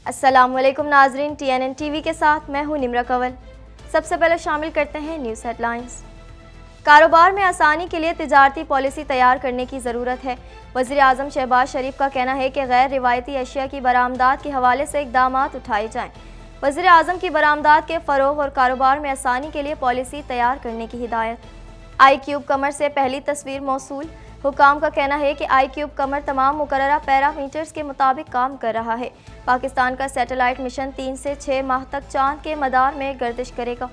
السلام علیکم ناظرین، TNN TV کے ساتھ میں ہوں نمرہ کنول۔ سب سے پہلے شامل کرتے ہیں نیوز ہیڈ لائنز۔ کاروبار میں آسانی کے لیے تجارتی پالیسی تیار کرنے کی ضرورت ہے۔ وزیر اعظم شہباز شریف کا کہنا ہے کہ غیر روایتی اشیاء کی برآمدات کے حوالے سے اقدامات اٹھائے جائیں۔ وزیر اعظم کی برآمدات کے فروغ اور کاروبار میں آسانی کے لیے پالیسی تیار کرنے کی ہدایت۔ آئی کیوب قمر سے پہلی تصویر موصول۔ حکام کا کہنا ہے کہ آئی کیوب قمر تمام مقررہ پیرامیٹرز کے مطابق کام کر رہا ہے۔ پاکستان کا سیٹلائٹ مشن 3 سے 6 ماہ تک چاند کے مدار میں گردش کرے گا۔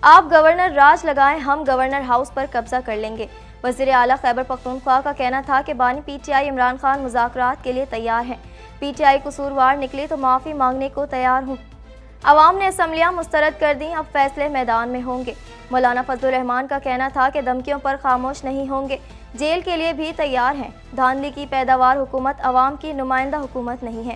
آپ گورنر راج لگائیں، ہم گورنر ہاؤس پر قبضہ کر لیں گے۔ وزیر اعلیٰ خیبر پختونخوا کا کہنا تھا کہ بانی PTI عمران خان مذاکرات کے لیے تیار ہیں۔ PTI قصوروار نکلی تو معافی مانگنے کو تیار ہوں۔ عوام نے اسمبلیاں مسترد کر دیں، اب فیصلے میدان میں ہوں گے۔ مولانا فضل الرحمان کا کہنا تھا کہ دھمکیوں پر خاموش نہیں ہوں گے، جیل کے لیے بھی تیار ہیں۔ دھاندلی کی پیداوار حکومت عوام کی نمائندہ حکومت نہیں ہے۔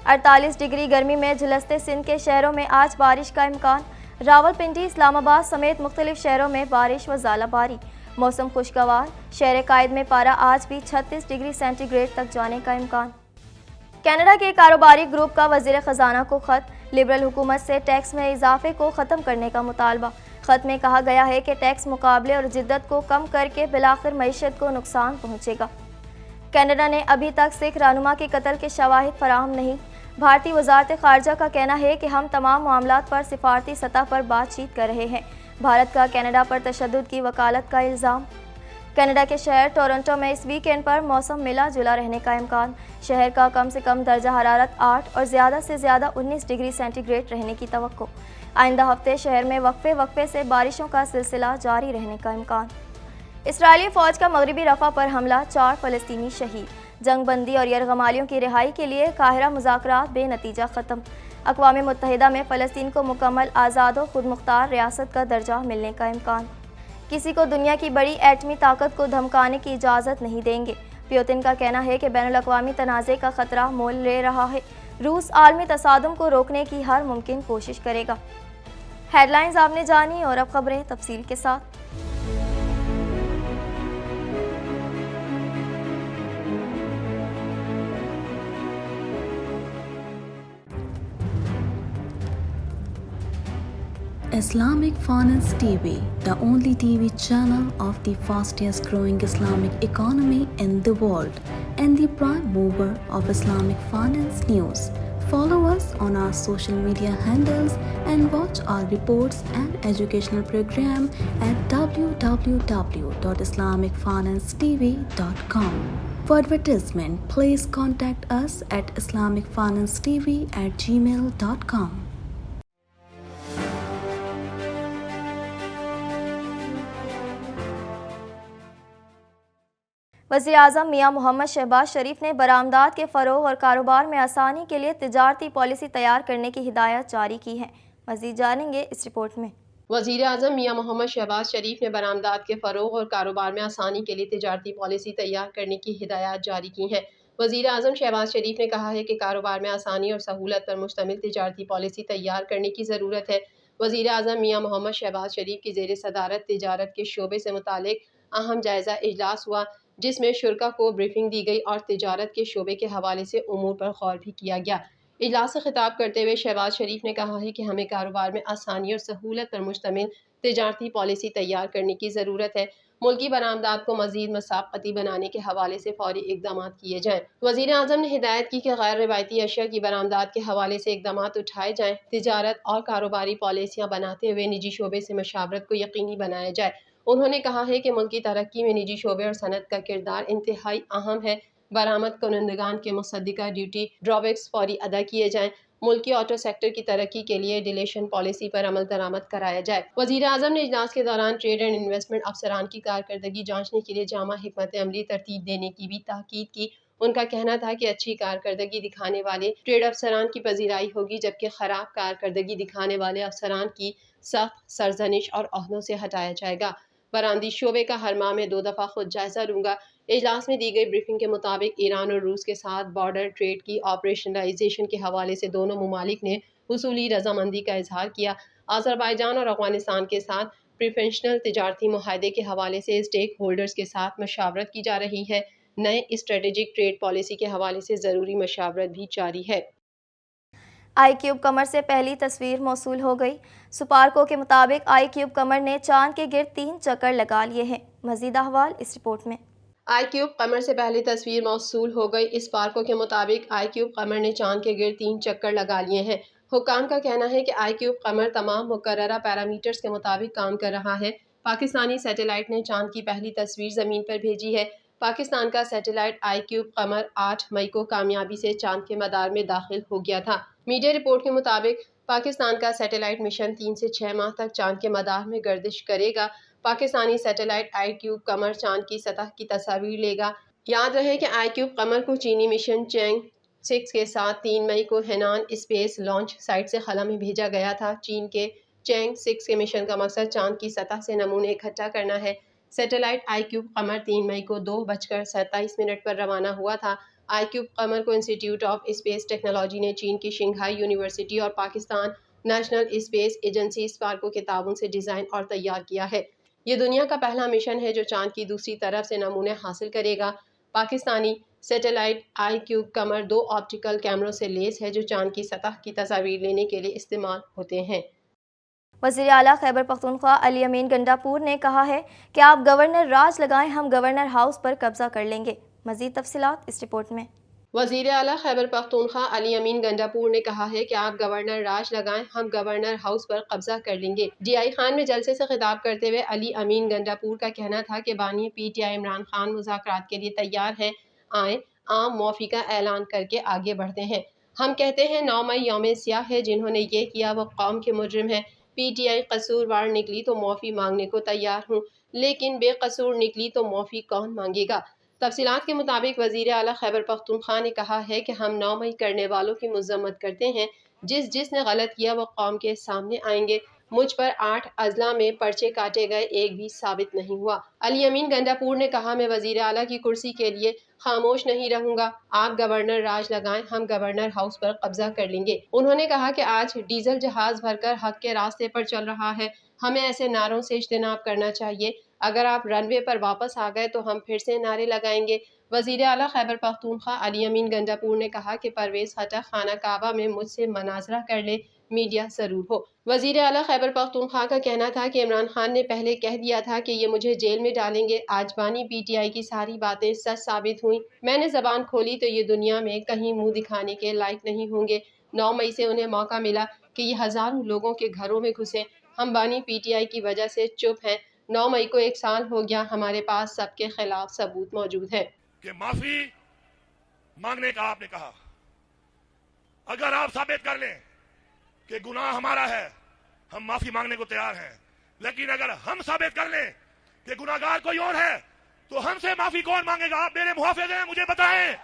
48 ڈگری گرمی میں جھلستے سندھ کے شہروں میں آج بارش کا امکان۔ راولپنڈی، اسلام آباد سمیت مختلف شہروں میں بارش و ژالہ باری۔ موسم خوشگوار، شہر قائد میں پارہ آج بھی 36 ڈگری سینٹی گریڈ تک جانے کا امکان۔ کینیڈا کے کاروباری گروپ کا وزیر خزانہ کو خط، لبرل حکومت سے ٹیکس میں اضافے کو ختم کرنے کا مطالبہ۔ خط میں کہا گیا ہے کہ ٹیکس مقابلے اور جدت کو کم کر کے بالآخر معیشت کو نقصان پہنچے گا۔ کینیڈا نے ابھی تک سکھ رہنما کے قتل کے شواہد فراہم نہیں۔ بھارتی وزارت خارجہ کا کہنا ہے کہ ہم تمام معاملات پر سفارتی سطح پر بات چیت کر رہے ہیں۔ بھارت کا کینیڈا پر تشدد کی وکالت کا الزام۔ کینیڈا کے شہر ٹورنٹو میں اس ویک اینڈ پر موسم ملا جلا رہنے کا امکان۔ شہر کا کم سے کم درجہ حرارت 8 اور زیادہ سے زیادہ 19 ڈگری سینٹی گریڈ رہنے کی توقع۔ آئندہ ہفتے شہر میں وقفے سے بارشوں کا سلسلہ جاری رہنے کا امکان۔ اسرائیلی فوج کا مغربی رفح پر حملہ، 4 فلسطینی شہید۔ جنگ بندی اور یرغمالیوں کی رہائی کے لیے قاہرہ مذاکرات بے نتیجہ ختم۔ اقوام متحدہ میں فلسطین کو مکمل آزاد و خود مختار ریاست کا درجہ ملنے کا امکان۔ کسی کو دنیا کی بڑی ایٹمی طاقت کو دھمکانے کی اجازت نہیں دیں گے۔ پیوتن کا کہنا ہے کہ بین الاقوامی تنازع کا خطرہ مول لے رہا ہے۔ روس عالمی تصادم کو روکنے کی ہر ممکن کوشش کرے گا۔ ہیڈ لائنز آپ نے جانی اور اب خبریں تفصیل کے ساتھ۔ Islamic Finance TV, the only TV channel of the fastest growing Islamic economy in the world and the prime mover of Islamic finance news. Follow us on our social media handles and watch our reports and educational program at www.islamicfinancetv.com. For advertisement, please contact us at islamicfinancetv@gmail.com. وزیر اعظم میاں محمد شہباز شریف نے برآمدات کے فروغ اور کاروبار میں آسانی کے لیے تجارتی پالیسی تیار کرنے کی ہدایت جاری کی ہے۔ مزید جانیں گے اس رپورٹ میں۔ وزیر اعظم میاں محمد شہباز شریف نے برآمدات کے فروغ اور کاروبار میں آسانی کے لیے تجارتی پالیسی تیار کرنے کی ہدایات جاری کی ہیں۔ وزیر اعظم شہباز شریف نے کہا ہے کہ کاروبار میں آسانی اور سہولت پر مشتمل تجارتی پالیسی تیار کرنے کی ضرورت ہے۔ وزیر اعظم میاں محمد شہباز شریف کی زیر صدارت تجارت کے شعبے سے متعلق اہم جائزہ اجلاس ہوا، جس میں شرکاء کو بریفنگ دی گئی اور تجارت کے شعبے کے حوالے سے امور پر غور بھی کیا گیا۔ اجلاس سے خطاب کرتے ہوئے شہباز شریف نے کہا ہے کہ ہمیں کاروبار میں آسانی اور سہولت پر مشتمل تجارتی پالیسی تیار کرنے کی ضرورت ہے۔ ملکی برآمدات کو مزید مسابقتی بنانے کے حوالے سے فوری اقدامات کیے جائیں۔ وزیر اعظم نے ہدایت کی کہ غیر روایتی اشیاء کی برآمدات کے حوالے سے اقدامات اٹھائے جائیں۔ تجارت اور کاروباری پالیسیاں بناتے ہوئے نجی شعبے سے مشاورت کو یقینی بنایا جائے۔ انہوں نے کہا ہے کہ ملک کی ترقی میں نجی شعبے اور صنعت کا کردار انتہائی اہم ہے۔ برآمد کنندگان کے مصدقہ ڈیوٹی ڈرابیکس فوری ادا کیے جائیں۔ ملکی آٹو سیکٹر کی ترقی کے لیے ڈیلیشن پالیسی پر عمل درآمد کرایا جائے۔ وزیر اعظم نے اجلاس کے دوران ٹریڈ اینڈ انویسٹمنٹ افسران کی کارکردگی جانچنے کے لیے جامع حکمت عملی ترتیب دینے کی بھی تاکید کی۔ ان کا کہنا تھا کہ اچھی کارکردگی دکھانے والے ٹریڈ افسران کی پذیرائی ہوگی، جبکہ خراب کارکردگی دکھانے والے افسران کی سخت سرزنش اور عہدوں سے ہٹایا جائے گا۔ برآمدی شعبے کا ہر ماہ میں 2 دفعہ خود جائزہ لوں گا۔ اجلاس میں دی گئی بریفنگ کے مطابق ایران اور روس کے ساتھ بارڈر ٹریڈ کی آپریشنلائزیشن کے حوالے سے دونوں ممالک نے اصولی رضامندی کا اظہار کیا۔ آذربائیجان اور افغانستان کے ساتھ پریفرنشل تجارتی معاہدے کے حوالے سے اسٹیک ہولڈرز کے ساتھ مشاورت کی جا رہی ہے۔ نئے اسٹریٹجک ٹریڈ پالیسی کے حوالے سے ضروری مشاورت بھی جاری ہے۔ آئی کیوب قمر سے پہلی تصویر موصول ہو گئی۔ سپارکو کے مطابق آئی کیوب قمر نے چاند کے گرد 3 چکر لگا لیے ہیں۔ مزید احوال اس رپورٹ میں۔ آئی کیوب قمر سے پہلی تصویر موصول ہو گئی۔ اسپارکو کے مطابق آئی کیوب قمر نے چاند کے گرد 3 چکر لگا لیے ہیں۔ حکام کا کہنا ہے کہ آئی کیوب قمر تمام مقررہ پیرامیٹرز کے مطابق کام کر رہا ہے۔ پاکستانی سیٹلائٹ نے چاند کی پہلی تصویر زمین پر بھیجی ہے۔ پاکستان کا سیٹلائٹ آئی کیوب قمر 8 مئی کو کامیابی سے چاند کے مدار میں داخل ہو گیا تھا۔ میڈیا رپورٹ کے مطابق پاکستان کا سیٹلائٹ مشن 3 سے 6 ماہ تک چاند کے مدار میں گردش کرے گا۔ پاکستانی سیٹلائٹ آئی کیوب قمر چاند کی سطح کی تصاویر لے گا۔ یاد رہے کہ آئی کیوب قمر کو چینی مشن چینگ 6 کے ساتھ 3 مئی کو ہینان اسپیس لانچ سائٹ سے خلا میں بھیجا گیا تھا۔ چین کے چینگ 6 کے مشن کا مقصد چاند کی سطح سے نمونے اکٹھا کرنا ہے۔ سیٹلائٹ آئی کیوب قمر 3 مئی کو 2:27 پر روانہ ہوا تھا۔ آئی کیوب قمر کو انسٹی ٹیوٹ آف اسپیس ٹیکنالوجی نے چین کی شنگھائی یونیورسٹی اور پاکستان نیشنل اسپیس ایجنسی اسپارکو کے تعاون سے ڈیزائن اور تیار کیا ہے۔ یہ دنیا کا پہلا مشن ہے جو چاند کی دوسری طرف سے نمونے حاصل کرے گا۔ پاکستانی سیٹلائٹ آئی کیوب قمر 2 آپٹیکل کیمروں سے لیس ہے جو چاند کی سطح کی تصاویر لینے کے لیے استعمال ہوتے ہیں۔ وزیر اعلیٰ خیبر پختونخوا علی امین گنڈاپور نے کہا ہے کہ آپ گورنر راج لگائیں، ہم گورنر ہاؤس پر قبضہ کر لیں گے۔ مزید تفصیلات اس رپورٹ میں۔ وزیر اعلیٰ خیبر پختونخوا علی امین گنڈاپور نے کہا ہے کہ آپ گورنر راج لگائیں، ہم گورنر ہاؤس پر قبضہ کر لیں گے۔ ڈی آئی خان میں جلسے سے خطاب کرتے ہوئے علی امین گنڈاپور کا کہنا تھا کہ بانی P T I Imran Khan مذاکرات کے لیے تیار ہیں، آئیں عام معافی کا اعلان کر کے آگے بڑھتے ہیں۔ ہم کہتے ہیں 9 مئی یوم سیاہ ہے، جنہوں نے یہ کیا وہ قوم کے مجرم ہیں۔ پی ٹی آئی قصوروار نکلی تو معافی مانگنے کو تیار ہوں، لیکن بے قصور نکلی تو معافی کون مانگے گا؟ تفصیلات کے مطابق وزیر اعلیٰ خیبر پختونخوا نے کہا ہے کہ ہم 9 مئی کرنے والوں کی مذمت کرتے ہیں۔ جس نے غلط کیا وہ قوم کے سامنے آئیں گے۔ مجھ پر 8 اضلاع میں پرچے کاٹے گئے، ایک بھی ثابت نہیں ہوا۔ علی امین گنڈاپور نے کہا میں وزیر اعلیٰ کی کرسی کے لیے خاموش نہیں رہوں گا، آپ گورنر راج لگائیں، ہم گورنر ہاؤس پر قبضہ کر لیں گے۔ انہوں نے کہا کہ آج ڈیزل جہاز بھر کر حق کے راستے پر چل رہا ہے، ہمیں ایسے نعروں سے اجتناب کرنا چاہیے۔ اگر آپ رن وے پر واپس آ گئے تو ہم پھر سے نعرے لگائیں گے۔ وزیر اعلیٰ خیبر پختونخوا علی امین گنڈاپور نے کہا کہ پرویز خٹک خانہ کعبہ میں مجھ سے مناظرہ کر لے، میڈیا ضرور ہو۔ وزیر اعلیٰ خیبر پختونخوا کا کہنا تھا کہ عمران خان نے پہلے کہہ دیا تھا کہ یہ مجھے جیل میں ڈالیں گے، آج بانی پی ٹی آئی کی ساری باتیں سچ ثابت ہوئیں۔ میں نے زبان کھولی تو یہ دنیا میں کہیں منہ دکھانے کے لائق نہیں ہوں گے۔ 9 مئی سے انہیں موقع ملا کہ یہ ہزاروں لوگوں کے گھروں میں گھسیں، ہم بانی پی ٹی آئی کی وجہ سے چپ ہیں۔ 9 مئی کو 1 سال ہو گیا، ہمارے پاس سب کے خلاف ثبوت موجود ہے۔ کہ معافی مانگنے کا آپ نے کہا، اگر آپ ثابت کر لیں کہ گناہ ہمارا ہے، ہم معافی مانگنے کو تیار ہیں، لیکن اگر ہم ثابت کر لیں کہ گناہگار کوئی اور ہے تو ہم سے معافی کون مانگے گا؟ آپ میرے محافظ ہیں، مجھے بتائیں،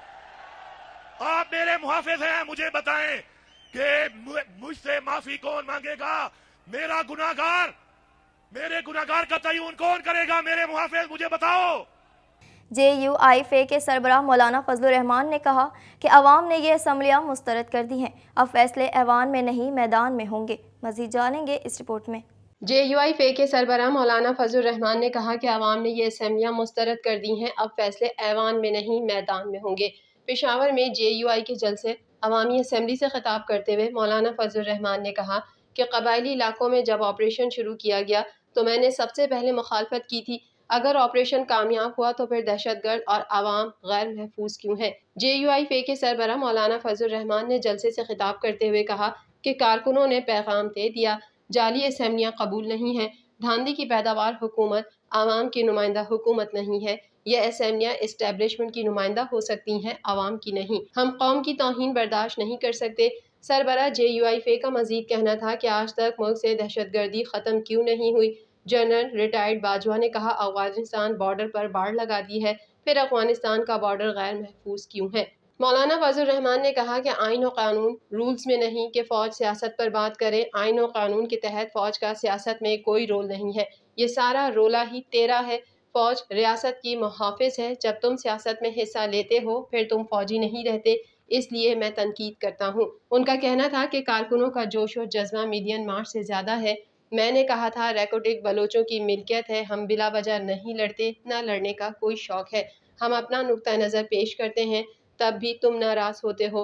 آپ میرے محافظ ہیں، مجھے بتائیں کہ مجھ سے معافی کون مانگے گا؟ میرے گناہگار کا تعین کون کرے گا؟ میرے محافظ، مجھے بتاؤ۔ جے یو آئی فے کے سربراہ مولانا فضل الرحمان نے کہا کہ عوام نے یہ اسمبلیاں مسترد کر دی ہیں، اب فیصلے ایوان میں نہیں میدان میں ہوں گے۔ مزید جانیں گے اس رپورٹ میں۔ جے یو آئی فے کے سربراہ مولانا فضل الرحمان نے کہا کہ عوام نے یہ اسمبلیاں مسترد کر دی ہیں، اب فیصلے ایوان میں نہیں میدان میں ہوں گے۔ پشاور میں جے یو آئی کے جلسے عوامی اسمبلی سے خطاب کرتے ہوئے مولانا فضل الرحمان نے کہا کہ قبائلی علاقوں میں جب آپریشن شروع کیا گیا تو میں نے سب سے پہلے مخالفت کی تھی، اگر آپریشن کامیاب ہوا تو پھر دہشت گرد اور عوام غیر محفوظ کیوں ہیں؟ جے یو آئی فے کے سربراہ مولانا فضل الرحمان نے جلسے سے خطاب کرتے ہوئے کہا کہ کارکنوں نے پیغام دے دیا، جعلی اسمبلیاں قبول نہیں ہیں، دھاندلی کی پیداوار حکومت عوام کی نمائندہ حکومت نہیں ہے، یہ اسمبلیاں اسٹیبلشمنٹ کی نمائندہ ہو سکتی ہیں، عوام کی نہیں، ہم قوم کی توہین برداشت نہیں کر سکتے۔ سربراہ جے یو آئی فے کا مزید کہنا تھا کہ آج تک ملک سے دہشت گردی ختم کیوں نہیں ہوئی؟ جنرل ریٹائرڈ باجوہ نے کہا افغانستان بارڈر پر باڑ لگا دی ہے، پھر افغانستان کا بارڈر غیر محفوظ کیوں ہے؟ مولانا فضل الرحمان نے کہا کہ آئین و قانون رولز میں نہیں کہ فوج سیاست پر بات کرے، آئین و قانون کے تحت فوج کا سیاست میں کوئی رول نہیں ہے، یہ سارا رولا ہی تیرا ہے، فوج ریاست کی محافظ ہے، جب تم سیاست میں حصہ لیتے ہو پھر تم فوجی نہیں رہتے، اس لیے میں تنقید کرتا ہوں۔ ان کا کہنا تھا کہ کارکنوں کا جوش و جذبہ میڈین مارچ سے زیادہ ہے، میں نے کہا تھا ریکوٹک بلوچوں کی ملکیت ہے، ہم بلا وجہ نہیں لڑتے، نہ لڑنے کا کوئی شوق ہے، ہم اپنا نقطہ نظر پیش کرتے ہیں، تب بھی تم ناراض ہوتے ہو۔